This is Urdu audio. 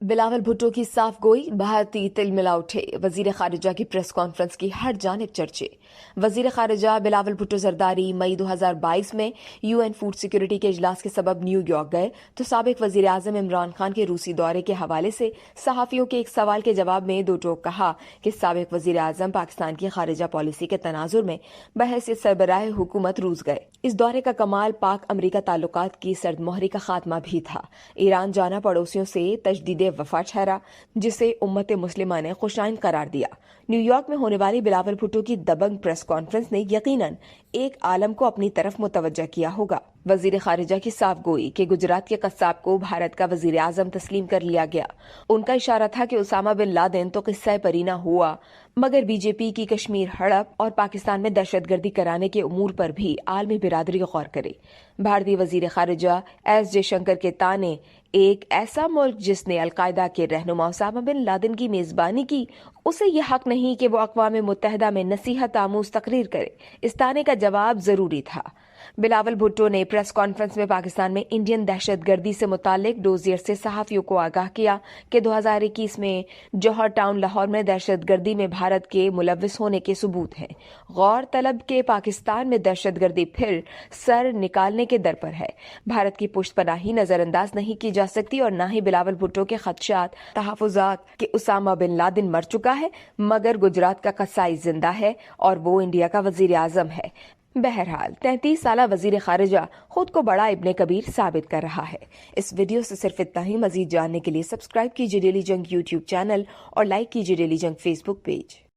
بلاول بھٹو کی صاف گوئی، بھارتی تل ملا اٹھے، وزیر خارجہ کی پریس کانفرنس کی ہر جانب چرچے۔ وزیر خارجہ بلاول بھٹو زرداری مئی 2022 میں UN فوڈ سیکورٹی کے اجلاس کے سبب نیو یارک گئے تو سابق وزیر اعظم عمران خان کے روسی دورے کے حوالے سے صحافیوں کے ایک سوال کے جواب میں دو ٹوک کہا کہ سابق وزیر اعظم پاکستان کی خارجہ پالیسی کے تناظر میں بحیثیت سربراہ حکومت روس گئے۔ اس دورے کا کمال پاک امریکہ تعلقات کی سرد مہری کا خاتمہ بھی تھا۔ ایران جانا پڑوسیوں سے تجدید وفا ٹھہرا، جسے امت مسلمہ نے خوشائن قرار دیا۔ نیو یارک میں ہونے والی بلاول بھٹو کی دبنگ پریس کانفرنس نے یقیناً ایک عالم کو اپنی طرف متوجہ کیا ہوگا۔ وزیر خارجہ کی صاف گوئی کہ گجرات کے قصاب کو بھارت کا وزیر اعظم تسلیم کر لیا گیا۔ ان کا اشارہ تھا کہ اسامہ بن لادن تو قصہ پری نہ ہوا، مگر بی جے پی کی کشمیر ہڑپ اور پاکستان میں دہشت گردی کرانے کے امور پر بھی عالمی برادری غور کرے۔ بھارتی وزیر خارجہ ایس جے شنکر کے تانے، ایک ایسا ملک جس نے القاعدہ کے رہنما اسامہ بن لادن کی میزبانی کی، اسے یہ حق نہیں کہ وہ اقوام متحدہ میں نصیحت آموز تقریر کرے۔ اس تانے کا جواب ضروری تھا۔ بلاول بھٹو نے پریس کانفرنس میں پاکستان میں انڈین دہشت گردی سے متعلق ڈوزیئر سے صحافیوں کو آگاہ کیا کہ 2021 میں جوہر ٹاؤن لاہور میں دہشت گردی میں بھارت کے ملوث ہونے کے ثبوت ہیں۔ غور طلب کہ پاکستان میں دہشت گردی پھر سر نکالنے کے در پر ہے۔ بھارت کی پشت پناہی نظر انداز نہیں کی جا سکتی اور نہ ہی بلاول بھٹو کے خدشات، تحفظات کہ اسامہ بن لادن مر چکا ہے مگر گجرات کا قصائی زندہ ہے اور وہ انڈیا کا وزیر اعظم ہے۔ بہرحال 33 سالہ وزیر خارجہ خود کو بڑا ابن کبیر ثابت کر رہا ہے۔ اس ویڈیو سے صرف اتنا ہی۔ مزید جاننے کے لیے سبسکرائب کیجیے ڈیلی جنگ یوٹیوب چینل اور لائک کیجیے ڈیلی جنگ فیس بک پیج۔